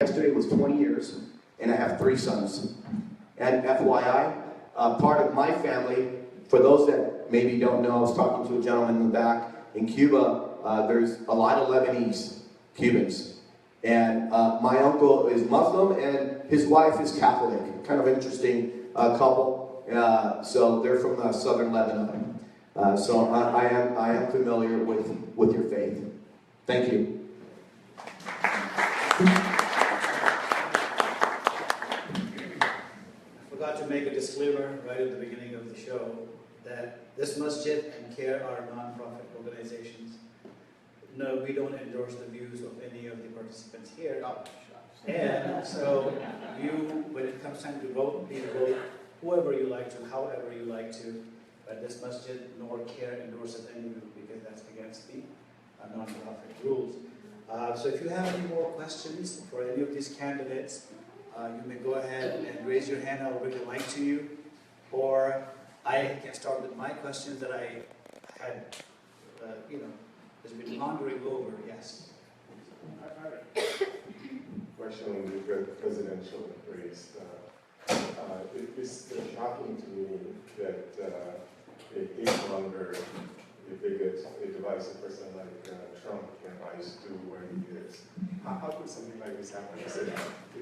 Yesterday was 20 years, and I have 3 sons. And FYI, part of my family, for those that maybe don't know, I was talking to a gentleman in the back, in Cuba, there's a lot of Lebanese Cubans. And my uncle is Muslim, and his wife is Catholic. Kind of interesting couple. So they're from southern Lebanon. So I am familiar with your faith. Thank you. I forgot to make a disclaimer right at the beginning of the show that this masjid and CARE are non-profit organizations. No, we don't endorse the views of any of the participants here. And so you, when it comes time to vote, please vote whoever you like to, however you like to. But this masjid nor CARE endorses any group because that's against the non-profit rules. So if you have any more questions for any of these candidates, you may go ahead and raise your hand. I'll bring the mic to you. Or I can start with my questions that I had, has been pondering over. Yes. Question on the presidential race. It's shocking to me that a hate-monger, a bigot, a divisive person like Trump can rise to where he is. How could something like this happen?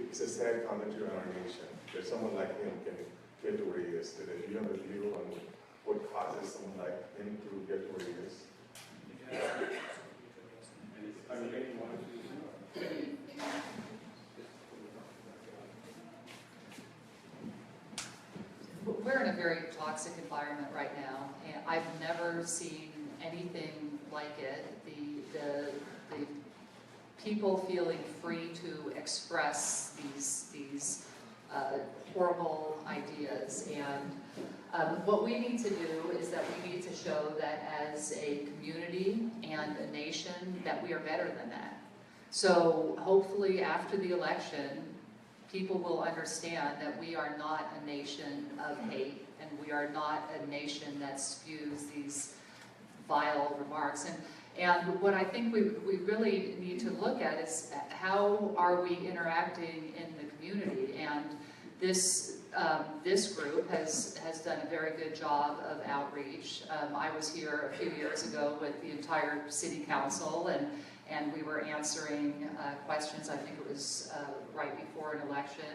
It's a sad commentary on our nation that someone like him can get to where he is today. Do you have a view on what causes someone like him to get to where he is? We're in a very toxic environment right now, and I've never seen anything like it. The people feeling free to express these horrible ideas, and what we need to do is that we need to show that as a community and a nation that we are better than that. So hopefully after the election, people will understand that we are not a nation of hate, and we are not a nation that spews these vile remarks. And what I think we really need to look at is how are we interacting in the community. And this group has done a very good job of outreach. I was here a few years ago with the entire city council, and we were answering questions. I think it was right before an election.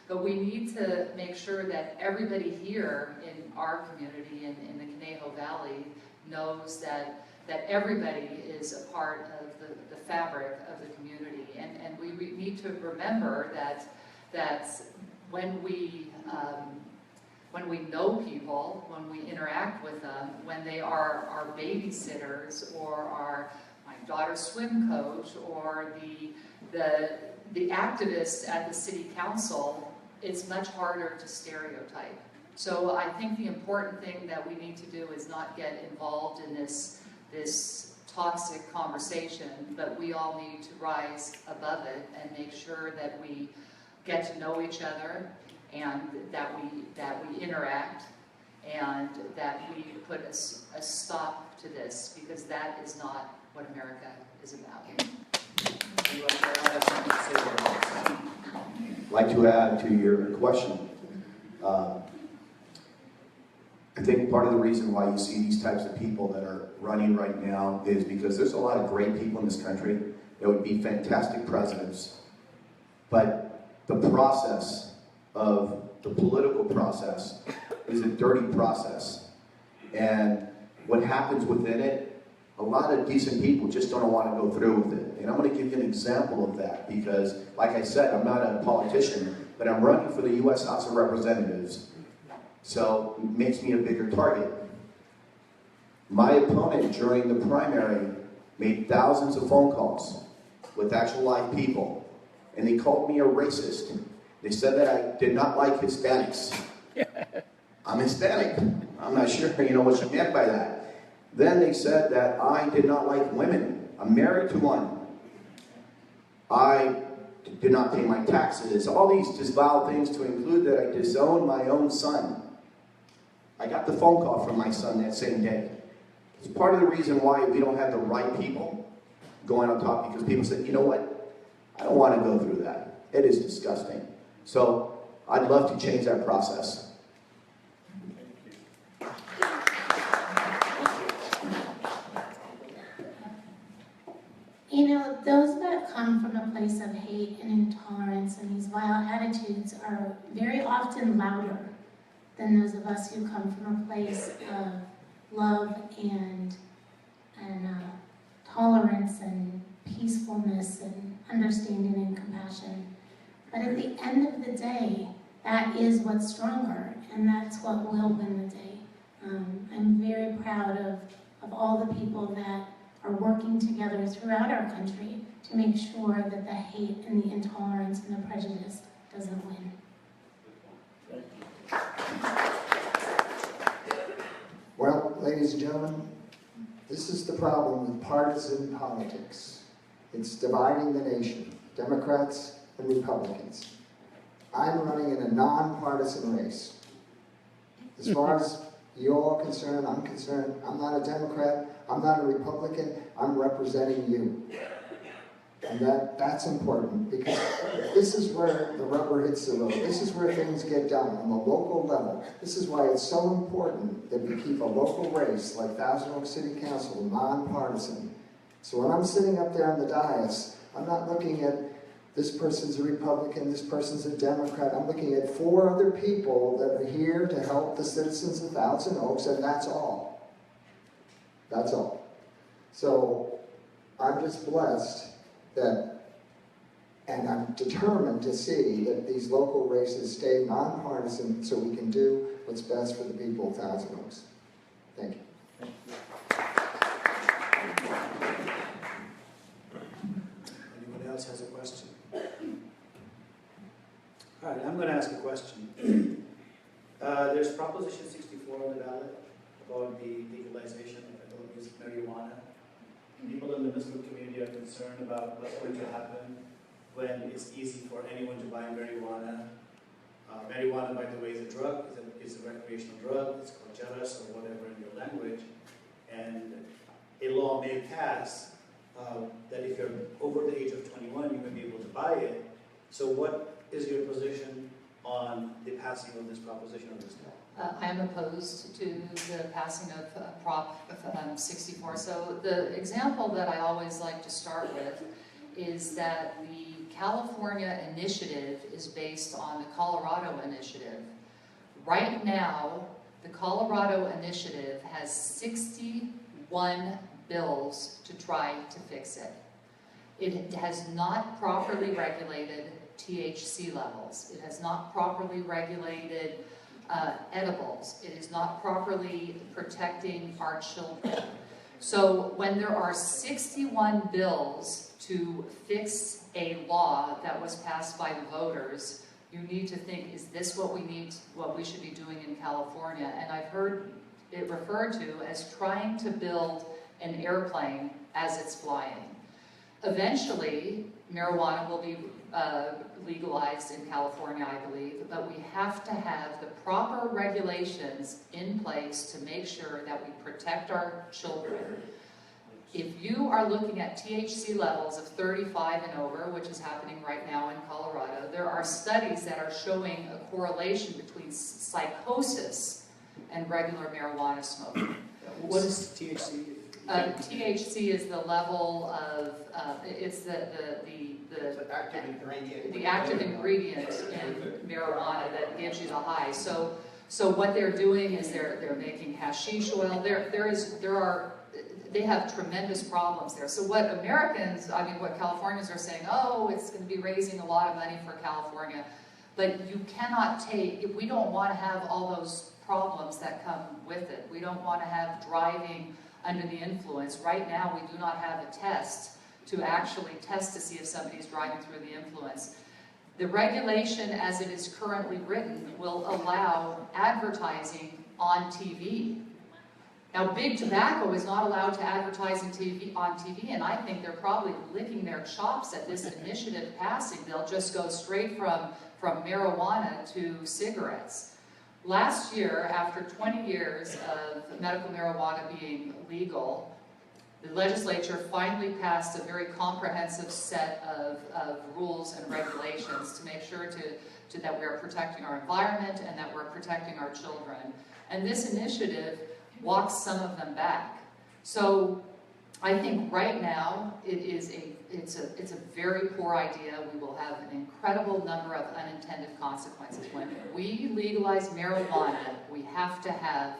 But we need to make sure that everybody here in our community, in the Conejo Valley, knows that everybody is a part of the fabric of the community. And we need to remember that when we know people, when we interact with them, when they are our babysitters or our my daughter's swim coach or the activists at the city council, it's much harder to stereotype. So I think the important thing that we need to do is not get involved in this toxic conversation, but we all need to rise above it and make sure that we get to know each other, and that we interact, and that we put a stop to this, because that is not what America is about. I'd like to add to your question. I think part of the reason why you see these types of people that are running right now is because there's a lot of great people in this country that would be fantastic presidents, but the process of the political process is a dirty process. And what happens within it, a lot of decent people just don't want to go through with it. And I'm going to give you an example of that because, like I said, I'm not a politician, but I'm running for the U.S. House of Representatives. So it makes me a bigger target. My opponent during the primary made thousands of phone calls with actual live people, and they called me a racist. They said that I did not like Hispanics. I'm Hispanic. I'm not sure what she meant by that. Then they said that I did not like women. I'm married to one. I did not pay my taxes. All these just vile things, to include that I disowned my own son. I got the phone call from my son that same day. It's part of the reason why we don't have the right people going on top, because people said, you know what? I don't want to go through that. It is disgusting. So I'd love to change that process. You know, those that come from a place of hate and intolerance and these vile attitudes are very often louder than those of us who come from a place of love and tolerance and peacefulness and understanding and compassion. But at the end of the day, that is what's stronger, and that's what will win the day. I'm very proud of all the people that are working together throughout our country to make sure that the hate and the intolerance and the prejudice doesn't win. Well, ladies and gentlemen, this is the problem with partisan politics. It's dividing the nation, Democrats and Republicans. I'm running in a nonpartisan race. As far as you all are concerned, I'm concerned, I'm not a Democrat, I'm not a Republican, I'm representing you. And that's important, because this is where the rubber hits the road. This is where things get done on the local level. This is why it's so important that we keep a local race like Thousand Oaks City Council nonpartisan. So when I'm sitting up there on the dais, I'm not looking at this person's a Republican, this person's a Democrat. I'm looking at 4 other people that are here to help the citizens of Thousand Oaks, and that's all. That's all. So I'm just blessed that, and I'm determined to see that these local races stay nonpartisan so we can do what's best for the people of Thousand Oaks. Thank you. Anyone else has a question? All right, I'm going to ask a question. There's Proposition 64 on the ballot about the legalization of adult use of marijuana. People in the Muslim community are concerned about what's going to happen when it's easy for anyone to buy marijuana. Marijuana, by the way, is a drug. It's a recreational drug. It's called jaras or whatever in your language. And a law may pass that if you're over the age of 21, you may be able to buy it. So what is your position on the passing of this proposition of this law? I am opposed to the passing of Prop 64. So the example that I always like to start with is that the California initiative is based on the Colorado initiative. Right now, the Colorado initiative has 61 bills to try to fix it. It has not properly regulated THC levels. It has not properly regulated edibles. It is not properly protecting our children. So when there are 61 bills to fix a law that was passed by the voters, you need to think, is this what we should be doing in California? And I've heard it referred to as trying to build an airplane as it's flying. Eventually, marijuana will be legalized in California, I believe, but we have to have the proper regulations in place to make sure that we protect our children. If you are looking at THC levels of 35 and over, which is happening right now in Colorado, there are studies that are showing a correlation between psychosis and regular marijuana smoking. What is THC? THC is the level of, it's the active ingredient in marijuana that gives you the high. So what they're doing is they're making hashish oil. They have tremendous problems there. So what Californians are saying, oh, it's going to be raising a lot of money for California. But you cannot if we don't want to have all those problems that come with it. We don't want to have driving under the influence. Right now, we do not have a test to actually test to see if somebody's driving through the influence. The regulation as it is currently written will allow advertising on TV. Now, Big Tobacco is not allowed to advertise on TV, and I think they're probably licking their chops at this initiative passing. They'll just go straight from marijuana to cigarettes. Last year, after 20 years of medical marijuana being legal, The legislature finally passed a very comprehensive set of rules and regulations to make sure that we are protecting our environment and that we're protecting our children. And this initiative walks some of them back. So I think right now it's a very poor idea. We will have an incredible number of unintended consequences. When we legalize marijuana, we have to have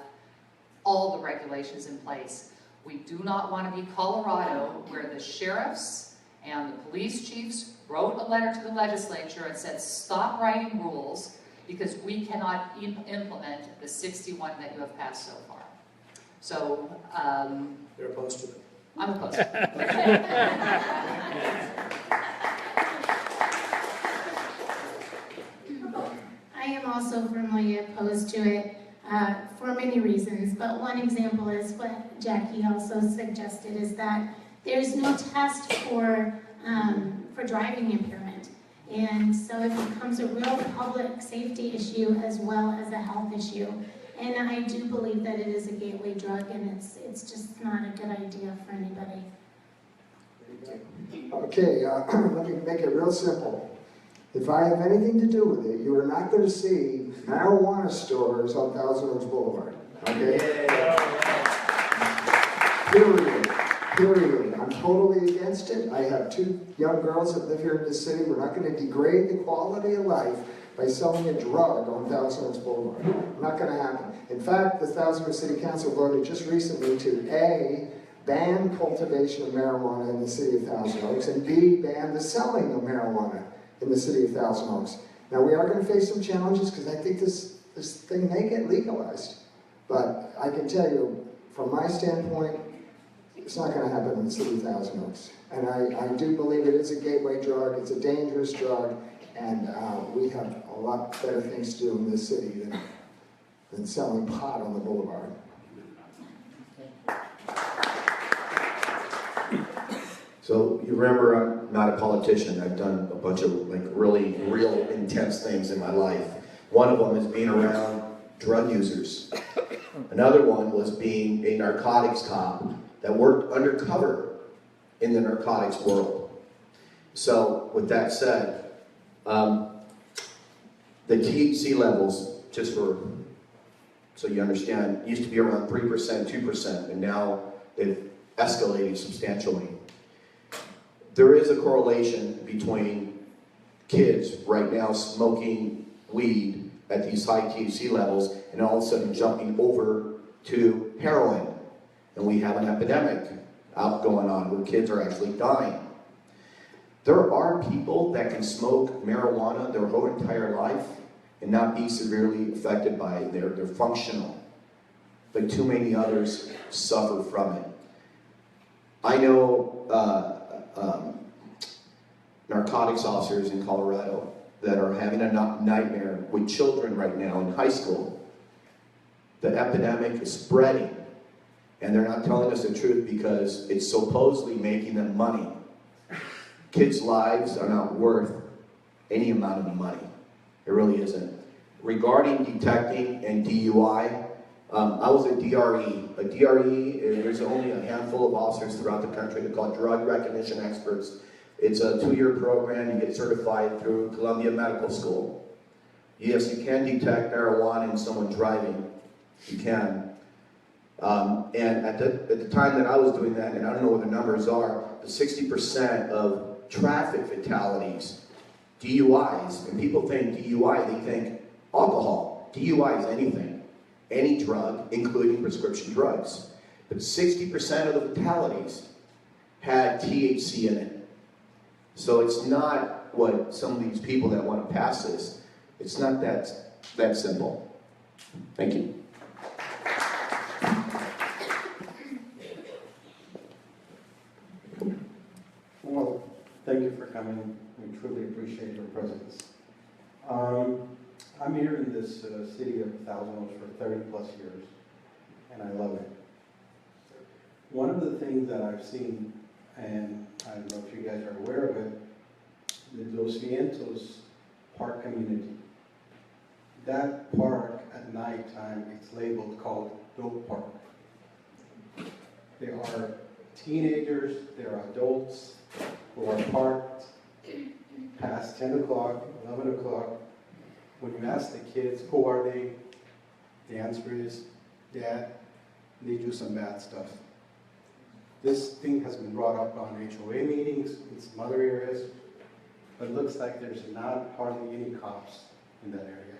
all the regulations in place. We do not want to be Colorado, where the sheriffs and the police chiefs wrote a letter to the legislature and said, stop writing rules because we cannot implement the 61 that you have passed so far. So, You're opposed to it. I'm opposed to it. I am also firmly opposed to it for many reasons, but one example is what Jackie also suggested, is that there's no test for driving impairment. And so it becomes a real public safety issue as well as a health issue. And I do believe that it is a gateway drug, and it's just not a good idea for anybody. Okay, let me make it real simple. If I have anything to do with it, you are not going to see marijuana stores on Thousand Oaks Boulevard. Okay? Period. I'm totally against it. I have 2 young girls that live here in this city. We're not going to degrade the quality of life by selling a drug on Thousand Oaks Boulevard. Not going to happen. In fact, the Thousand Oaks City Council voted just recently to A, ban cultivation of marijuana in the city of Thousand Oaks, and B, ban the selling of marijuana in the city of Thousand Oaks. Now, we are going to face some challenges because I think this thing may get legalized. But I can tell you, from my standpoint, it's not going to happen in the city of Thousand Oaks. And I do believe it is a gateway drug. It's a dangerous drug. And we have a lot better things to do in this city than selling pot on the boulevard. So you remember, I'm not a politician. I've done a bunch of really real intense things in my life. One of them is being around drug users. Another one was being a narcotics cop that worked undercover in the narcotics world. So with that said, the THC levels, just so you understand, used to be around 3%, 2%, and now they've escalated substantially. There is a correlation between kids right now smoking weed at these high THC levels and all of a sudden jumping over to heroin. And we have an epidemic out going on where kids are actually dying. There are people that can smoke marijuana their whole entire life and not be severely affected by it. They're functional. But too many others suffer from it. I know narcotics officers in Colorado that are having a nightmare with children right now in high school. The epidemic is spreading, and they're not telling us the truth because it's supposedly making them money. Kids' lives are not worth any amount of money. It really isn't. Regarding detecting and DUI, I was a DRE. A DRE, there's only a handful of officers throughout the country. They're called drug recognition experts. It's a 2-year program. You get certified through Columbia Medical School. Yes, you can detect marijuana in someone driving. You can. And at the time that I was doing that, and I don't know what the numbers are, the 60% of traffic fatalities, DUIs, and people think DUI, they think alcohol. DUI is anything, any drug, including prescription drugs. But 60% of the fatalities had THC in it. So it's not what some of these people that want to pass this, it's not that simple. Thank you. Well, thank you for coming. We truly appreciate your presence. I'm here in this city of Thousand Oaks for 30 plus years, and I love it. One of the things that I've seen, and I don't know if you guys are aware of it, the Los Vientos Park community. That park at nighttime, it's labeled called Dope Park. There are teenagers, there are adults who are parked past 10 o'clock, 11 o'clock. When you ask the kids, who are they? The answer is, Dad, they do some bad stuff. This thing has been brought up on HOA meetings in some other areas, but it looks like there's not hardly any cops in that area.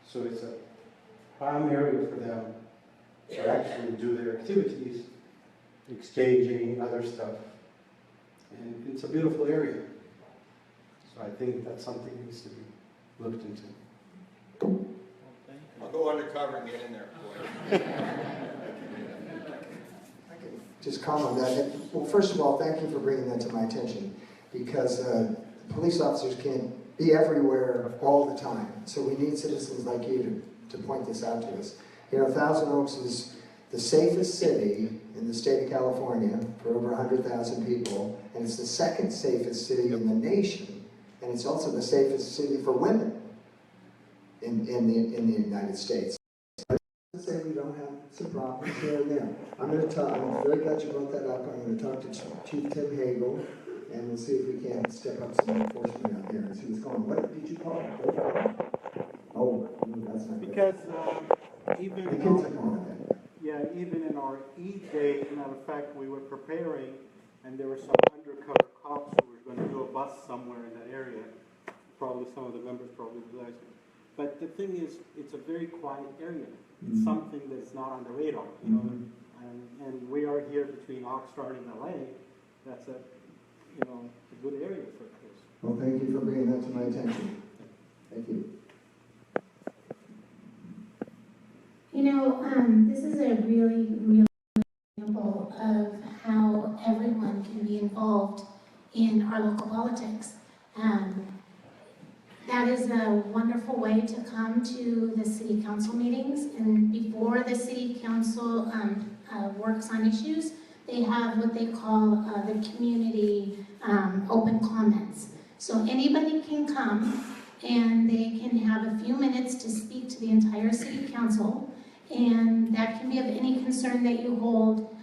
So it's a prime area for them to actually do their activities, exchanging other stuff. And it's a beautiful area. So I think that's something that needs to be looked into. I'll go undercover and get in there for you. I can just comment on that. Well, first of all, thank you for bringing that to my attention, because police officers can't be everywhere all the time. So we need citizens like you to point this out to us. You know, Thousand Oaks is the safest city in the state of California for over 100,000 people, and it's the second safest city in the nation, and it's also the safest city for women in the United States. Say we don't have some problems here and there. I'm very glad you brought that up. I'm going to talk to Chief Tim Hagel, and we'll see if we can step up some enforcement out there and see what's going on. What did you call it? Oh, that's not good. Because even The in kids are our, calling it. yeah, even in our E-Day, matter of fact, we were preparing, and there were some undercover cops who were going to do a bus somewhere in that area. Probably some of the members probably realize it. But the thing is, it's a very quiet area. It's something that's not on the radar, you know. And we are here between Oxnard and LA. That's a good area for this. Well, thank you for bringing that to my attention. Thank you. You know, this is a really, really example of how everyone can be involved in our local politics. That is a wonderful way to come to the city council meetings, and before the city council works on issues, they have what they call the community open comments. So anybody can come and they can have a few minutes to speak to the entire city council, and that can be of any concern that you hold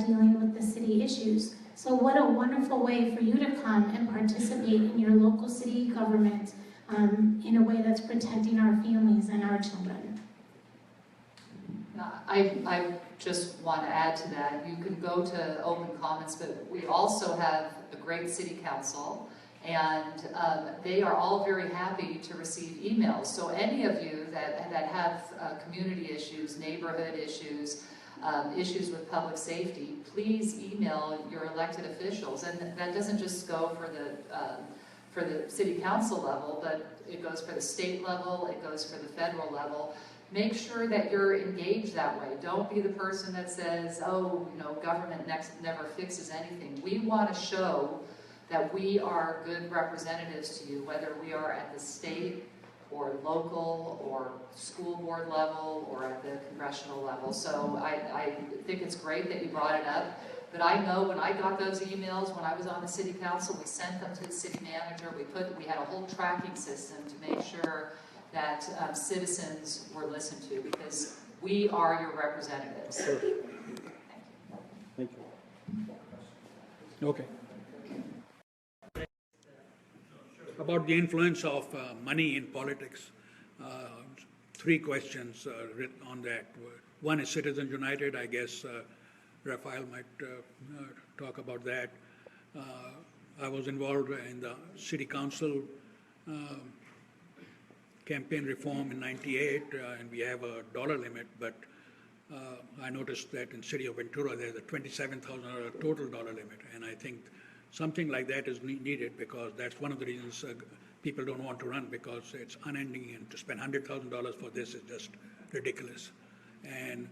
dealing with the city issues. So what a wonderful way for you to come and participate in your local city government in a way that's protecting our families and our children. I just want to add to that. You can go to open comments, but we also have a great city council, and they are all very happy to receive emails. So any of you that have community issues, neighborhood issues, issues with public safety, please email your elected officials. And that doesn't just go for the city council level, but it goes for the state level, it goes for the federal level. Make sure that you're engaged that way. Don't be the person that says, oh, government never fixes anything. We want to show that we are good representatives to you, whether we are at the state or local or school board level or at the congressional level. So I think it's great that you brought it up. But I know when I got those emails, when I was on the city council, we sent them to the city manager. We had a whole tracking system to make sure that citizens were listened to, because we are your representatives. Thank you. Thank you. Okay. About the influence of money in politics, 3 questions written on that. One is Citizens United. I guess Raphael might talk about that. I was involved in the city council campaign reform in '98, and we have a dollar limit, but I noticed that in city of Ventura there's a $27,000 total dollar limit, and I think something like that is needed, because that's one of the reasons people don't want to run, because it's unending, and to spend $100,000 for this is just ridiculous. And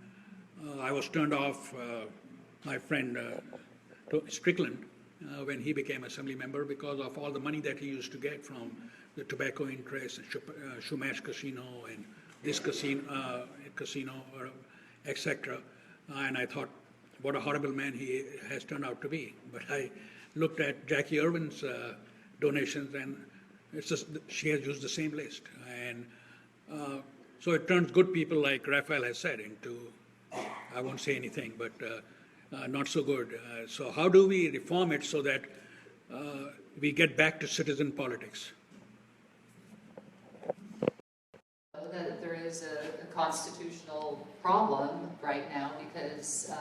I was turned off my friend Strickland when he became assembly member, because of all the money that he used to get from the tobacco interests, and Shumash Casino, and this casino, etc. And I thought, what a horrible man he has turned out to be. But I looked at Jackie Irwin's donations, and it's just, she has used the same list. And so it turns good people, like Raphael has said, into, I won't say anything, but not so good. So how do we reform it so that we get back to citizen politics? That there is a constitutional problem right now because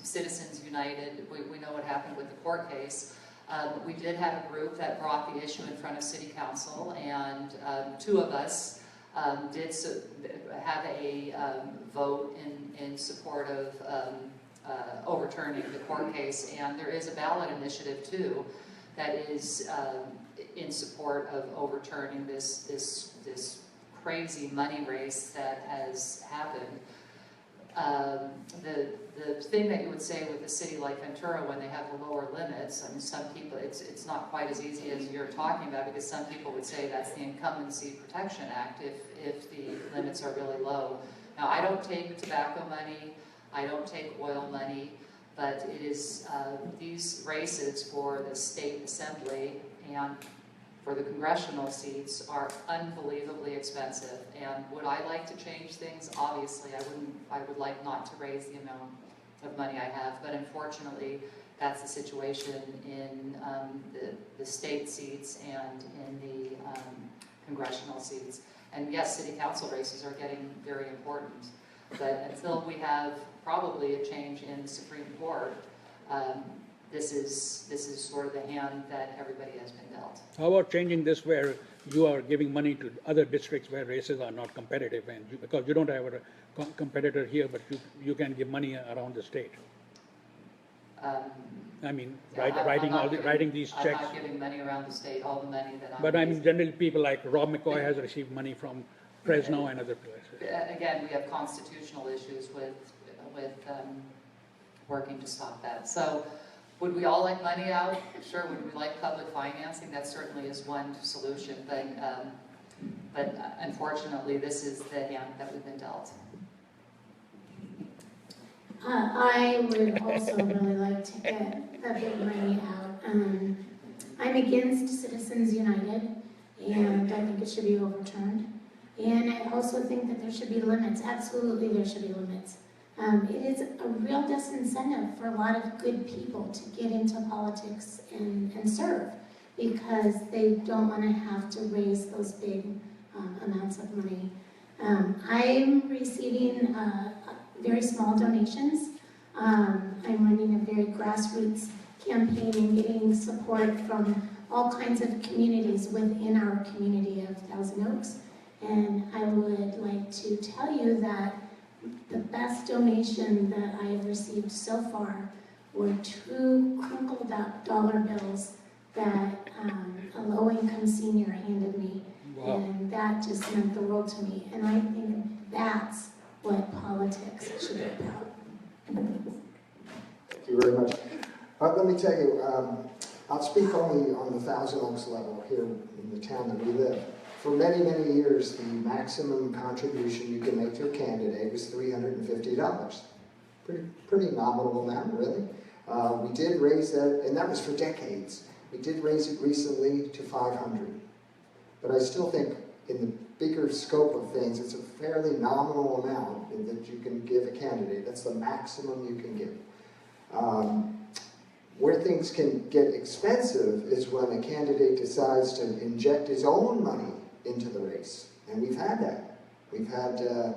Citizens United, we know what happened with the court case. We did have a group that brought the issue in front of City Council, and two of us did have a vote in support of overturning the court case, and there is a ballot initiative too that is in support of overturning this crazy money race that has happened. The thing that you would say with a city like Ventura when they have the lower limits, I mean, some people, it's not quite as easy as you're talking about, because some people would say that's the Incumbency Protection Act if the limits are really low. Now, I don't take tobacco money, I don't take oil money, but it is these races for the state assembly and for the congressional seats are unbelievably expensive. And would I like to change things? Obviously, I would like not to raise the amount of money I have, but unfortunately, that's the situation in the state seats and in the congressional seats. And yes, city council races are getting very important, but until we have probably a change in the Supreme Court, this is sort of the hand that everybody has been dealt. How about changing this where you are giving money to other districts where races are not competitive, and because you don't have a competitor here, but you can give money around the state? I mean, writing these checks. I'm not giving money around the state, all the money that I'm But I mean, raising. generally people like Rob McCoy has received money from Fresno and other places. Again, we have constitutional issues with working to stop that. So, would we all like money out? Sure. Would we like public financing? That certainly is one solution, but unfortunately, this is the hand that we've been dealt. I would also really like to get that big money out. I'm against Citizens United, and I think it should be overturned. And I also think that there should be limits. Absolutely, there should be limits. It is a real disincentive for a lot of good people to get into politics and serve, because they don't want to have to raise those big amounts of money. I'm receiving very small donations. I'm running a very grassroots campaign and getting support from all kinds of communities within our community of Thousand Oaks. And I would like to tell you that the best donation that I have received so far were 2 crumpled up dollar bills that a low-income senior handed me. Wow. And that just meant the world to me. And I think that's what politics should be about. Thank you very much. Let me tell you, I'll speak only on the Thousand Oaks level here in the town that we live. For many, many years, the maximum contribution you can make to a candidate was $350. Pretty nominal amount, really. We did raise that, and that was for decades. We did raise it recently to $500. But I still think in the bigger scope of things, it's a fairly nominal amount that you can give a candidate. That's the maximum you can give. Where things can get expensive is when a candidate decides to inject his own money into the race. And we've had that. We've had a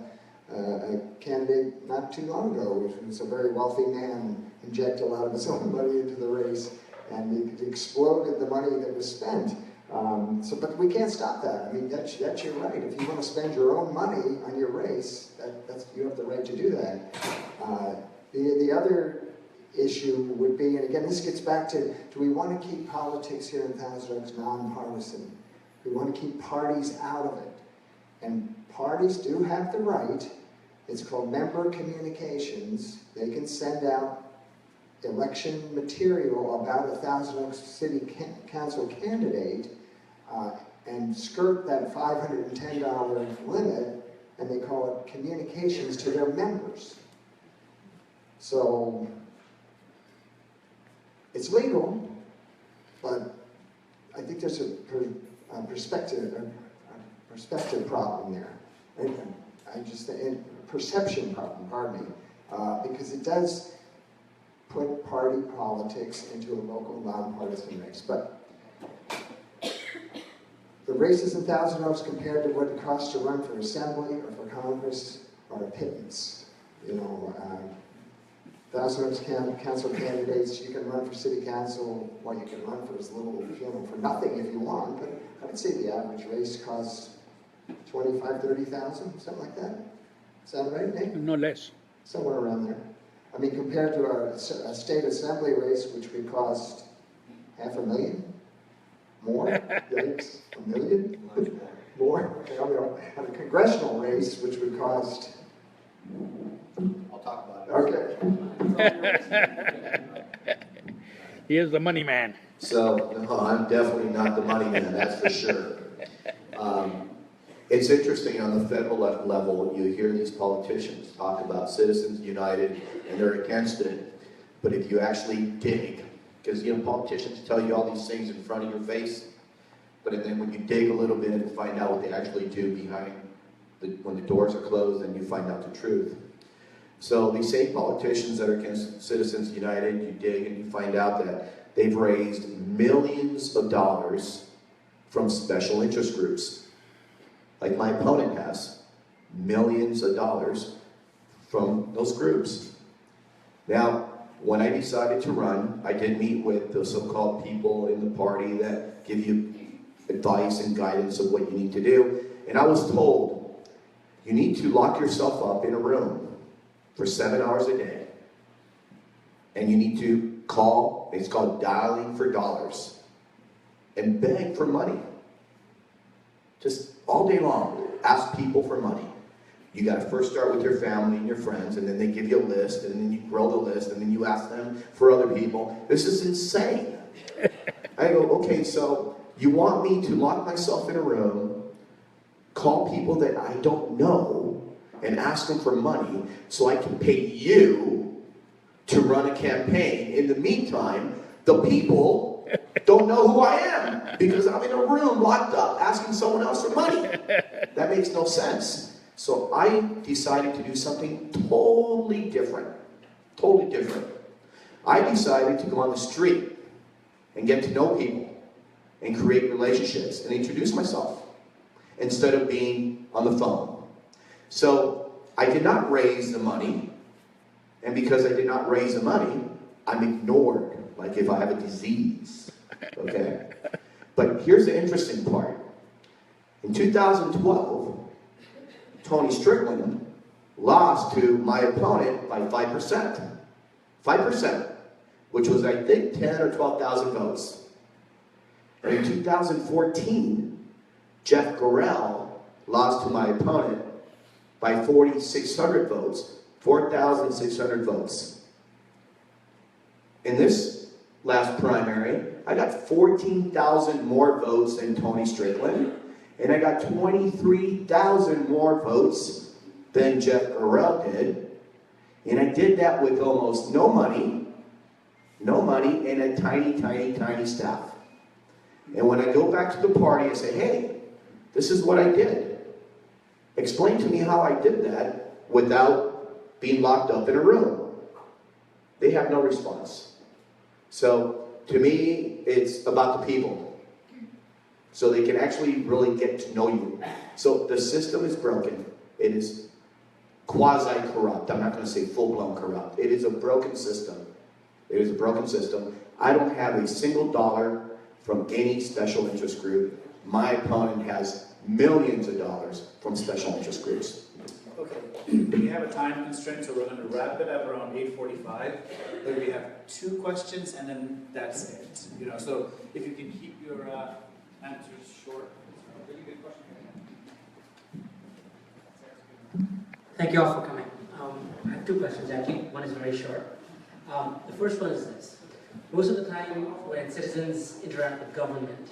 candidate not too long ago who was a very wealthy man inject a lot of his own money into the race, and it exploded the money that was spent. But we can't stop that. I mean, that's your right. If you want to spend your own money on your race, you have the right to do that. The other issue would be, and again, this gets back to, do we want to keep politics here in Thousand Oaks nonpartisan? We want to keep parties out of it. And parties do have the right. It's called member communications. They can send out election material about a Thousand Oaks City Council candidate and skirt that $510 limit, and they call it communications to their members. So it's legal, but I think there's a perspective problem there. A perception problem, pardon me, because it does put party politics into a local nonpartisan race. But the races in Thousand Oaks compared to what it costs to run for assembly or for Congress are a pittance. You know, Thousand Oaks council candidates, you can run for city council, well, you can run for as little, you know, for nothing if you want, but I would say the average race costs 25,000, 30,000, something like that. Sound right, Nick? No less. Somewhere around there. I mean, compared to a state assembly race, which would cost $500,000, more, yikes, $1 million, more. Okay, I mean, and a congressional race, which would cost. I'll talk about it. Okay. Here's the money man. So, no, I'm definitely not the money man, that's for sure. It's interesting on the federal level, you hear these politicians talk about Citizens United and they're against it. But if you actually dig, because you know politicians tell you all these things in front of your face, but then when you dig a little bit and find out what they actually do behind when the doors are closed, then you find out the truth. So these same politicians that are against Citizens United, you dig and you find out that they've raised millions of dollars from special interest groups. Like my opponent has, millions of dollars from those groups. Now, when I decided to run, I did meet with the so-called people in the party that give you advice and guidance of what you need to do. And I was told, you need to lock yourself up in a room for 7 hours a day. And you need to call, it's called dialing for dollars, and beg for money. Just all day long, ask people for money. You got to first start with your family and your friends, and then they give you a list, and then you grow the list, and then you ask them for other people. This is insane. I go, okay, so you want me to lock myself in a room, call people that I don't know, and ask them for money so I can pay you to run a campaign. In the meantime, the people don't know who I am because I'm in a room locked up asking someone else for money. That makes no sense. So I decided to do something totally different. Totally different. I decided to go on the street and get to know people and create relationships and introduce myself instead of being on the phone. So I did not raise the money, and because I did not raise the money, I'm ignored, like if I have a disease, okay? But here's the interesting part. In 2012, Tony Strickland lost to my opponent by 5%. 5%, which was, I think, 10 or 12,000 votes. And in 2014, Jeff Gorell lost to my opponent by 4,600 votes, 4,600 votes. In this last primary, I got 14,000 more votes than Tony Strickland, and I got 23,000 more votes than Jeff Gorell did. And I did that with almost no money, and a tiny, tiny, tiny staff. And when I go back to the party and say, hey, this is what I did. Explain to me how I did that without being locked up in a room. They have no response. So, to me, it's about the people. So they can actually really get to know you. So the system is broken. It is quasi-corrupt. I'm not going to say full-blown corrupt. It is a broken system. It is a broken system. I don't have a single dollar from any special interest group. My opponent has millions of dollars from special interest groups. Okay, we have a time constraint, so we're going to wrap it up around 8:45. But we have 2 questions, and then that's it. You know, so if you can keep your answers short. Really good question. Thank you all for coming. I have 2 questions, Jackie. One is very short. The first one is this. Most of the time when citizens interact with government,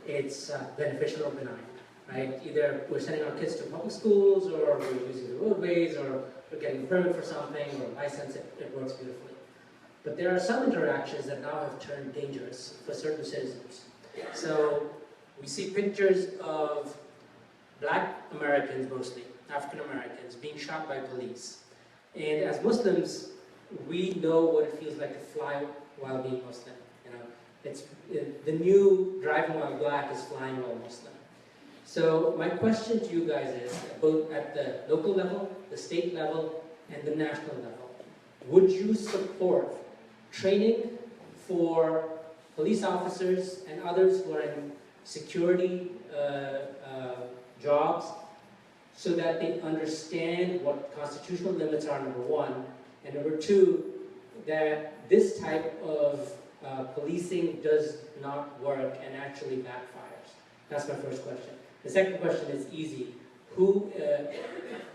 it's beneficial or benign, right? Either we're sending our kids to public schools, or we're using the roadways, or we're getting a permit for something, or a license, it works beautifully. But there are some interactions that now have turned dangerous for certain citizens. So we see pictures of Black Americans, mostly African Americans, being shot by police. And as Muslims, we know what it feels like to fly while being Muslim. You know, it's the new driving while black is flying while Muslim. So my question to you guys is, both at the local level, the state level, and the national level, would you support training for police officers and others who are in security jobs so that they understand what constitutional limits are, number one, and number two, that this type of policing does not work and actually backfires? That's my first question. The second question is easy. Who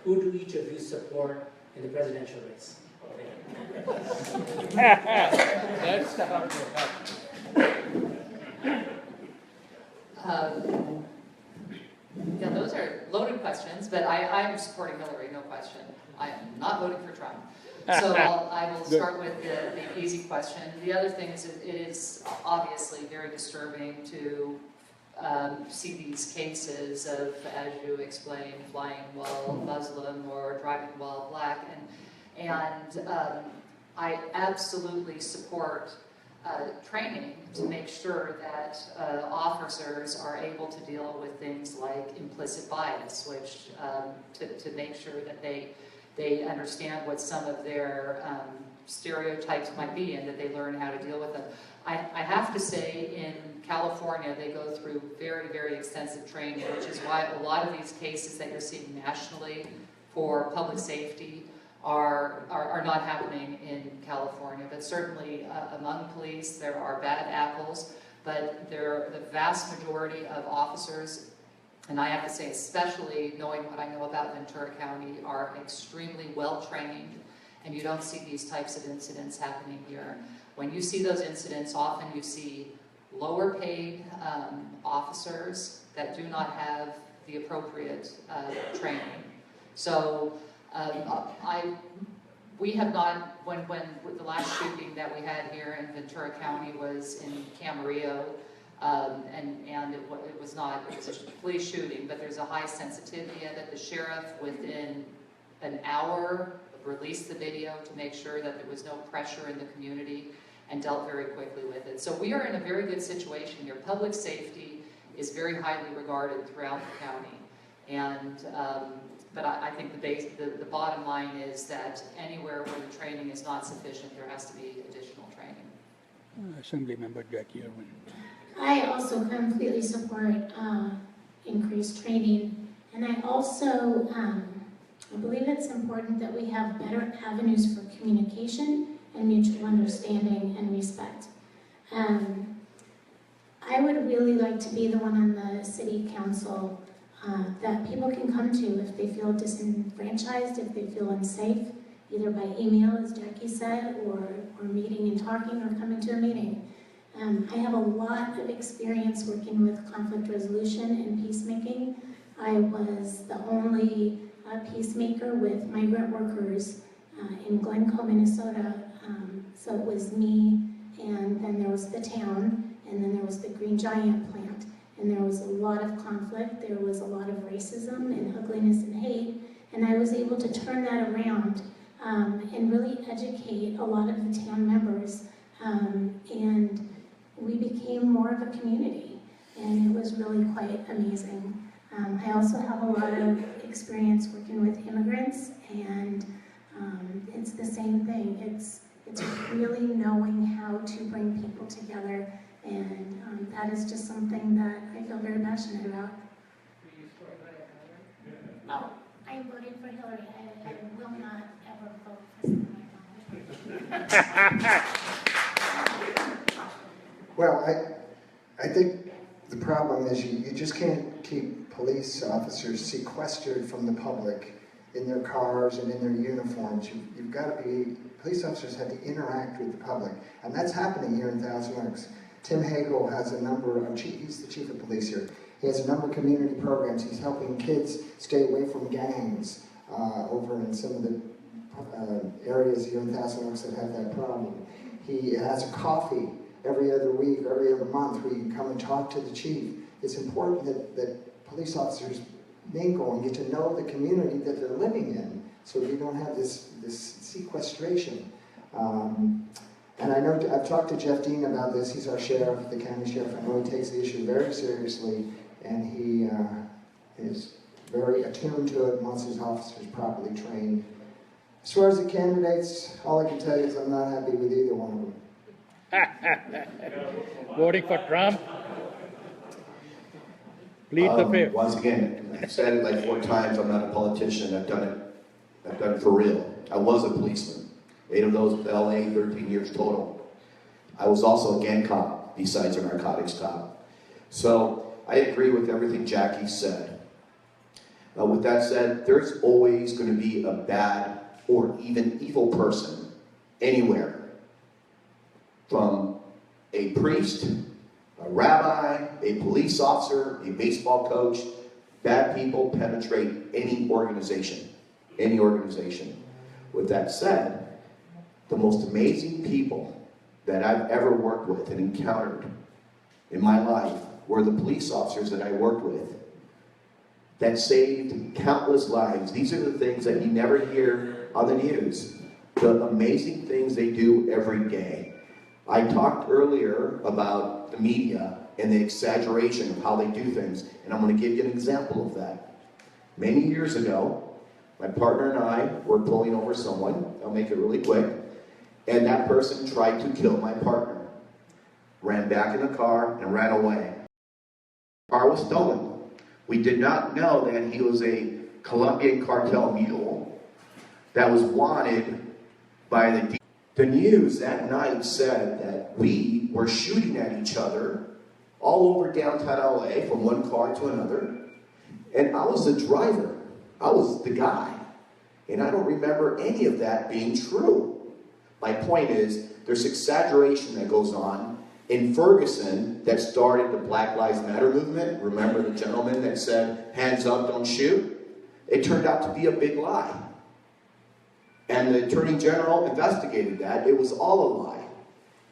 do each of you support in the presidential race? That's the hard Yeah, those are loaded questions, but I'm supporting Hillary, no question. I am not voting for Trump. So I will start with the easy question. The other thing is it is obviously very disturbing to see these cases of, as you explained, flying while Muslim or driving while black, and I absolutely support training to make sure that officers are able to deal with things like implicit bias, which to make sure that they understand what some of their stereotypes might be and that they learn how to deal with them. I have to say, in California, they go through very, very extensive training, which is why a lot of these cases that you're seeing nationally for public safety are not happening in California. But certainly among police, there are bad apples, but the vast majority of officers, and I have to say, especially knowing what I know about Ventura County, are extremely well trained, and you don't see these types of incidents happening here. When you see those incidents, often you see lower paid officers that do not have the appropriate training. So we have not, when the last shooting that we had here in Ventura County was in Camarillo, and it was a police shooting, but there's a high sensitivity of it. The sheriff, within an hour, released the video to make sure that there was no pressure in the community and dealt very quickly with it. So we are in a very good situation here. Public safety is very highly regarded throughout the county. And, but I think the bottom line is that anywhere where the training is not sufficient, there has to be additional training. Assemblymember Jackie Irwin. I also completely support increased training, and I also I believe it's important that we have better avenues for communication and mutual understanding and respect. I would really like to be the one on the city council that people can come to if they feel disenfranchised, if they feel unsafe, either by email, as Jackie said, or meeting and talking, or coming to a meeting. I have a lot of experience working with conflict resolution and peacemaking. I was the only peacemaker with migrant workers in Glencoe, Minnesota. So it was me, and then there was the town, and then there was the Green Giant plant. And there was a lot of conflict, there was a lot of racism and ugliness and hate, and I was able to turn that around and really educate a lot of the town members, and we became more of a community, and it was really quite amazing. I also have a lot of experience working with immigrants, and it's the same thing. It's really knowing how to bring people together, and that is just something that I feel very passionate about. Oh, I am voting for Hillary. I will not ever vote for someone else. Well, I think the problem is you just can't keep police officers sequestered from the public in their cars and in their uniforms. You've got to be, police officers have to interact with the public, and that's happening here in Thousand Oaks. Tim Hagel has a number of, he's the chief of police here, he has a number of community programs. He's helping kids stay away from gangs over in some of the areas here in Thousand Oaks that have that problem. He has a coffee every other week, every other month, where you can come and talk to the chief. It's important that police officers mingle and get to know the community that they're living in, so you don't have this sequestration. And I know, I've talked to Jeff Dean about this. He's our sheriff, the county sheriff. I know he takes the issue very seriously, and he is very attuned to it and wants his officers properly trained. As far as the candidates, all I can tell you is I'm not happy with either one of them. Voting for Trump? Plead the fifth. Once again, I've said it like 4 times, I'm not a politician, I've done it for real. I was a policeman, 8 of those with LA, 13 years total. I was also a gang cop, besides a narcotics cop. So, I agree with everything Jackie said. With that said, there's always going to be a bad or even evil person anywhere. From a priest, a rabbi, a police officer, a baseball coach. Bad people penetrate any organization. Any organization. With that said, the most amazing people that I've ever worked with and encountered in my life were the police officers that I worked with that saved countless lives. These are the things that you never hear on the news. The amazing things they do every day. I talked earlier about the media and the exaggeration of how they do things, and I'm going to give you an example of that. Many years ago, my partner and I were pulling over someone, I'll make it really quick, and that person tried to kill my partner. Ran back in the car and ran away. The car was stolen. We did not know that he was a Colombian cartel mule that was wanted by the news that night said that we were shooting at each other all over downtown LA from one car to another. And I was the driver. I was the guy. And I don't remember any of that being true. My point is, there's exaggeration that goes on. In Ferguson, that started the Black Lives Matter movement. Remember the gentleman that said, hands up, don't shoot? It turned out to be a big lie. And the Attorney General investigated that. It was all a lie.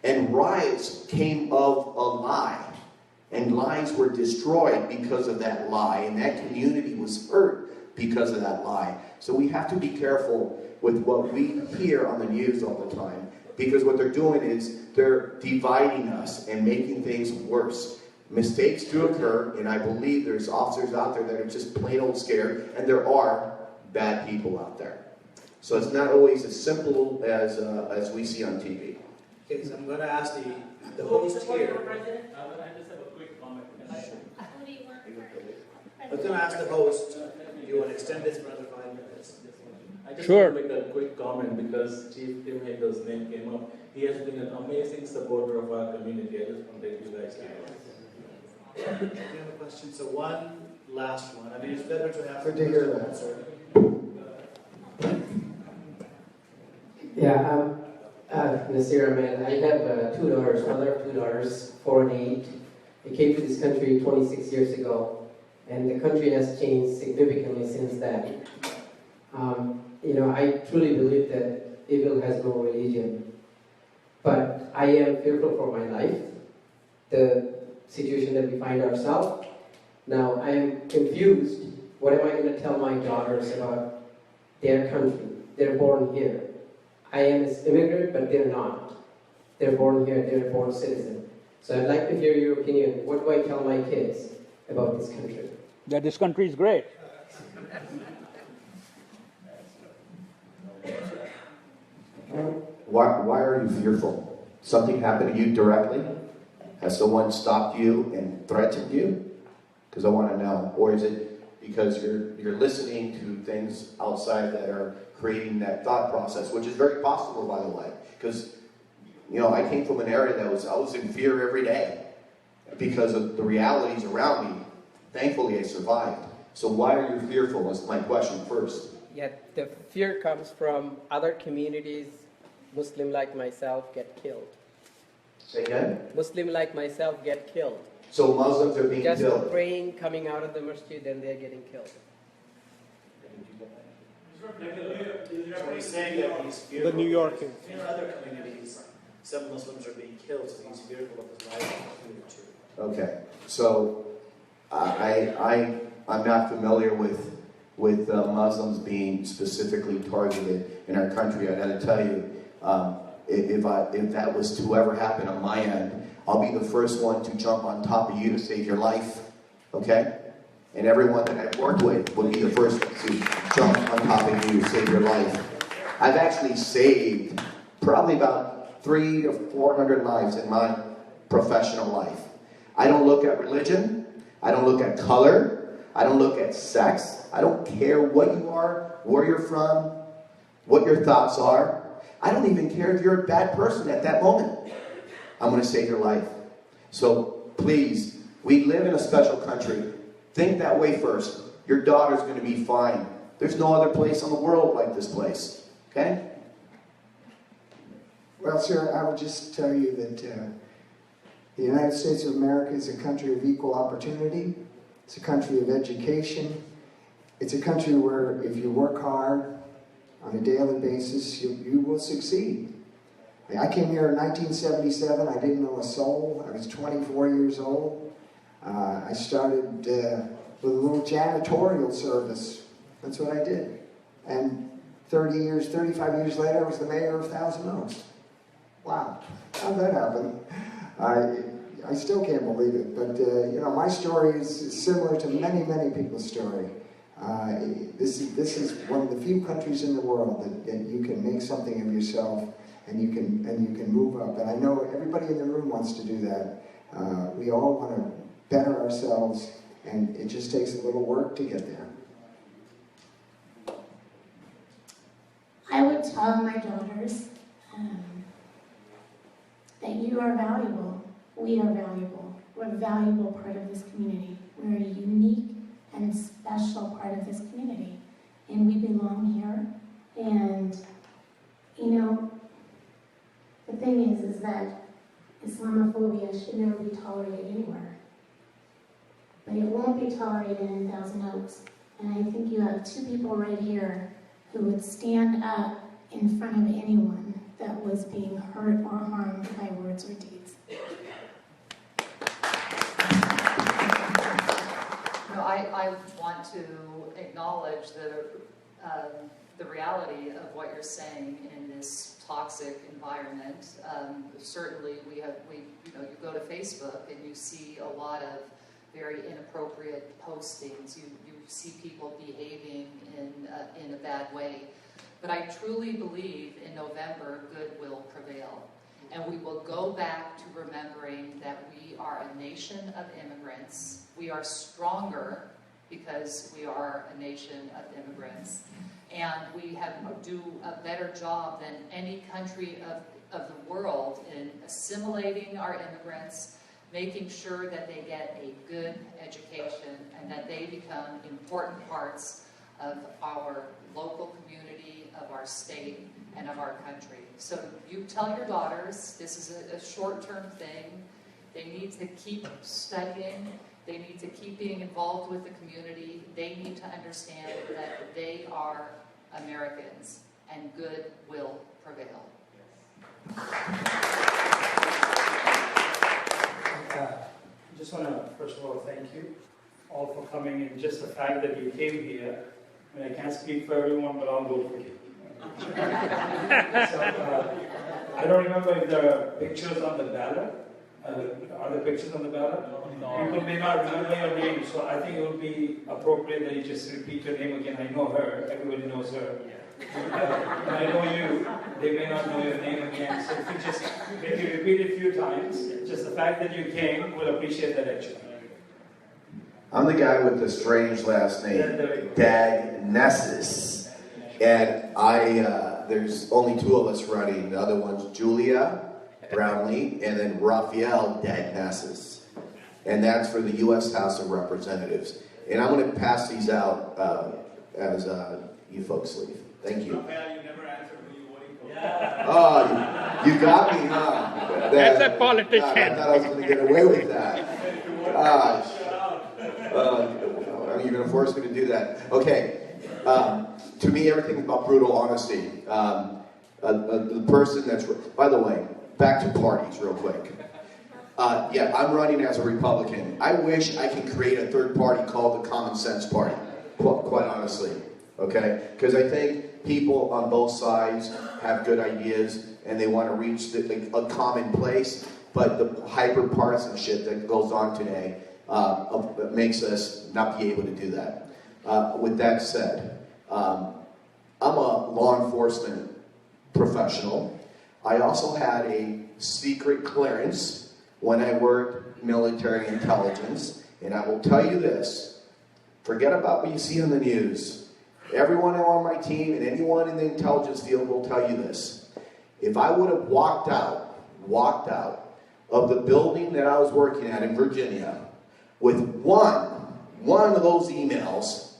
And riots came of a lie. And lives were destroyed because of that lie. And that community was hurt because of that lie. So we have to be careful with what we hear on the news all the time. Because what they're doing is they're dividing us and making things worse. Mistakes do occur, and I believe there's officers out there that are just plain old scared, and there are bad people out there. So it's not always as simple as we see on TV. Okay, so I'm going to ask the host here. I just have a quick comment. I was going to ask the host, do you want to extend this for another 5 minutes? I just Sure. want to make a quick comment because Chief Tim Hager's name came up. He has been an amazing supporter of our community. I just want to take you guys to Do you have a question? So one last one. I mean, it's better to have... Good to hear that. Answer. Yeah, Nasir Ahmed. I have 2 daughters, mother of 2 daughters, 4 and 8. I came to this country 26 years ago, and the country has changed significantly since then. I truly believe that evil has no religion, but I am fearful for my life, the situation that we find ourselves. Now, I am confused. What am I going to tell my daughters about their country? They're born here. I am an immigrant, but they're not. They're born here, they're a born citizen. So I'd like to hear your opinion. What do I tell my kids about this country? That this country is great. Why are you fearful? Something happened to you directly? Has someone stopped you and threatened you? Because I want to know. Or is it because you're listening to things outside that are creating that thought process, which is very possible, by the way. Because, I came from an area that I was in fear every day because of the realities around me. Thankfully, I survived. So why are you fearful is my question first. Yeah, the fear comes from other communities, Muslim like myself, get killed. Say again? Muslim like myself get killed. So Muslims are being Just killed. praying, coming out of the masjid, and they're getting killed. So he's saying that he's fearful. The New Yorkers. In other communities, some Muslims are being killed, so he's fearful of his life here too. Okay. So I'm not familiar with Muslims being specifically targeted in our country. I got to tell you, if that was to ever happen on my end, I'll be the first one to jump on top of you to save your life, okay? And everyone that I've worked with would be the first one to jump on top of you to save your life. I've actually saved probably about 300 to 400 lives in my professional life. I don't look at religion. I don't look at color. I don't look at sex. I don't care what you are, where you're from, what your thoughts are. I don't even care if you're a bad person at that moment. I'm going to save your life. So please, we live in a special country. Think that way first. Your daughter's going to be fine. There's no other place in the world like this place. Okay? Well, sir, I would just tell you that the United States of America is a country of equal opportunity. It's a country of education. It's a country where if you work hard on a daily basis, you will succeed. I came here in 1977. I didn't know a soul. I was 24 years old. I started with a little janitorial service. That's what I did. And 35 years later, I was the mayor of Thousand Oaks. Wow, how'd that happen? I still can't believe it, but you know, my story is similar to many, many people's story. This is one of the few countries in the world that you can make something of yourself and you can move up. And I know everybody in the room wants to do that. We all want to better ourselves, and it just takes a little work to get there. I would tell my daughters that you are valuable. We are valuable. We're a valuable part of this community. We're a unique and special part of this community. And we belong here. And, you know, the thing is that Islamophobia should never be tolerated anywhere. But it won't be tolerated in Thousand Oaks. And I think you have two people right here who would stand up in front of anyone that was being hurt or harmed by words or deeds. No, I want to acknowledge the reality of what you're saying in this toxic environment. Certainly, you go to Facebook and you see a lot of very inappropriate postings. You see people behaving in a bad way. But I truly believe in November, good will prevail. And we will go back to remembering that we are a nation of immigrants. We are stronger because we are a nation of immigrants. And we do a better job than any country of the world in assimilating our immigrants, making sure that they get a good education and that they become important parts of our local community, of our state, and of our country. So you tell your daughters this is a short-term thing. They need to keep studying. They need to keep being involved with the community. They need to understand that they are Americans and good will prevail. I just want to, first of all, thank you all for coming, and just the fact that you came here. I mean, I can't speak for everyone, but I'll go for you. I don't remember if there are pictures on the ballot. Are there pictures on the ballot? No. People may not remember your name, so I think it would be appropriate that you just repeat your name again. I know her, everybody knows her. I know you, they may not know your name again, so if you repeat it a few times, just the fact that you came, we'll appreciate that actually. I'm the guy with the strange last name, Dagnesses. And there's only two of us running. The other one's Julia Brownlee and then Raphael Dagnesses. And that's for the U.S. House of Representatives. And I'm going to pass these out as you folks leave. Thank you. Raphael, you never answered who you voting for. Yeah. Oh, you got me, huh? That's a politician. I thought I was going to get away with that. Gosh. You're going to force me to do that. Okay. To me, everything is about brutal honesty. The person that's... By the way, back to parties real quick. Yeah, I'm running as a Republican. I wish I could create a third party called the Common Sense Party, quite honestly. Okay? Because I think people on both sides have good ideas, and they want to reach a common place, but the hyper-partisanship that goes on today makes us not be able to do that. With that said, I'm a law enforcement professional. I also had a secret clearance when I worked military intelligence, and I will tell you this, forget about what you see on the news. Everyone on my team and anyone in the intelligence field will tell you this. If I would have walked out of the building that I was working at in Virginia with one of those emails,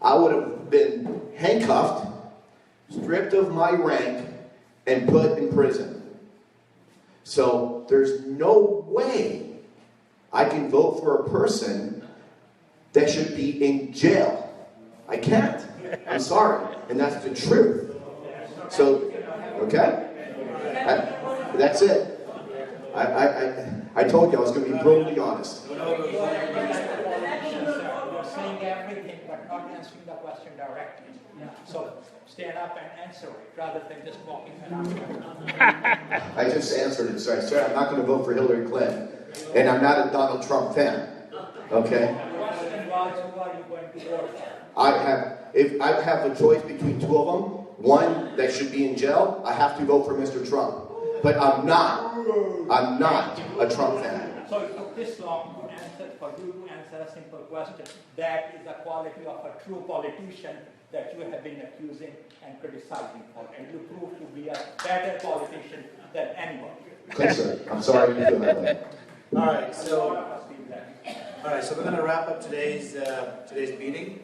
I would have been handcuffed, stripped of my rank, and put in prison. So there's no way I can vote for a person that should be in jail. I can't. I'm sorry. And that's the truth. So, okay? That's it. I told you I was going to be brutally honest. You're saying everything, but not answering the question directly. So stand up and answer it, rather than just walking around. I just answered it. So I said I'm not going to vote for Hillary Clinton. And I'm not a Donald Trump fan. Okay? The question was, who are you going to vote for? If I have a choice between two of them, one that should be in jail, I have to vote for Mr. Trump. But I'm not a Trump fan. So it took this long for you to answer a simple question. That is the quality of a true politician that you have been accusing and criticizing for. And you proved to be a better politician than anyone. Thanks, sir. I'm sorry you feel that way. All right, so we're going to wrap up today's meeting.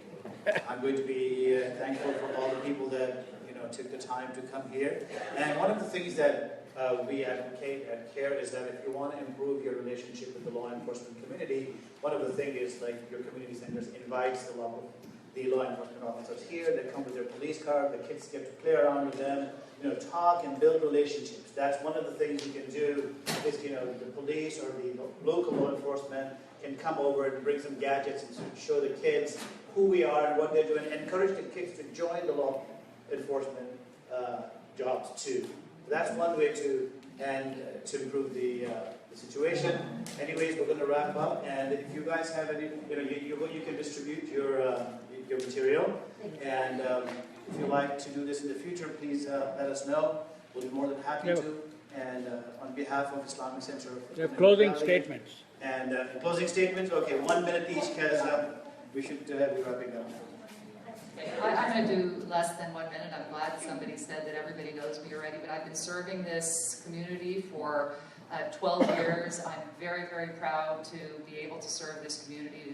I'm going to be thankful for all the people that took the time to come here. And one of the things that we advocate at CARE is that if you want to improve your relationship with the law enforcement community, one of the things is like your community centers invites the law enforcement officers here. They come with their police car. The kids get to play around with them, talk and build relationships. That's one of the things you can do. Is the police or the local law enforcement can come over and bring some gadgets and show the kids who we are and what they're doing. Encourage the kids to join the law enforcement jobs too. That's one way to improve the situation. Anyways, we're going to wrap up, and if you guys have any, you can distribute your material, and if you like to do this in the future, please let us know. We'll be more than happy to. And on behalf of Islamic Center, closing statements. And closing statements. Okay, 1 minute each, because we should be wrapping up. I'm going to do less than 1 minute. I'm glad somebody said that everybody knows me already, but I've been serving this community for 12 years. I'm very, very proud to be able to serve this community.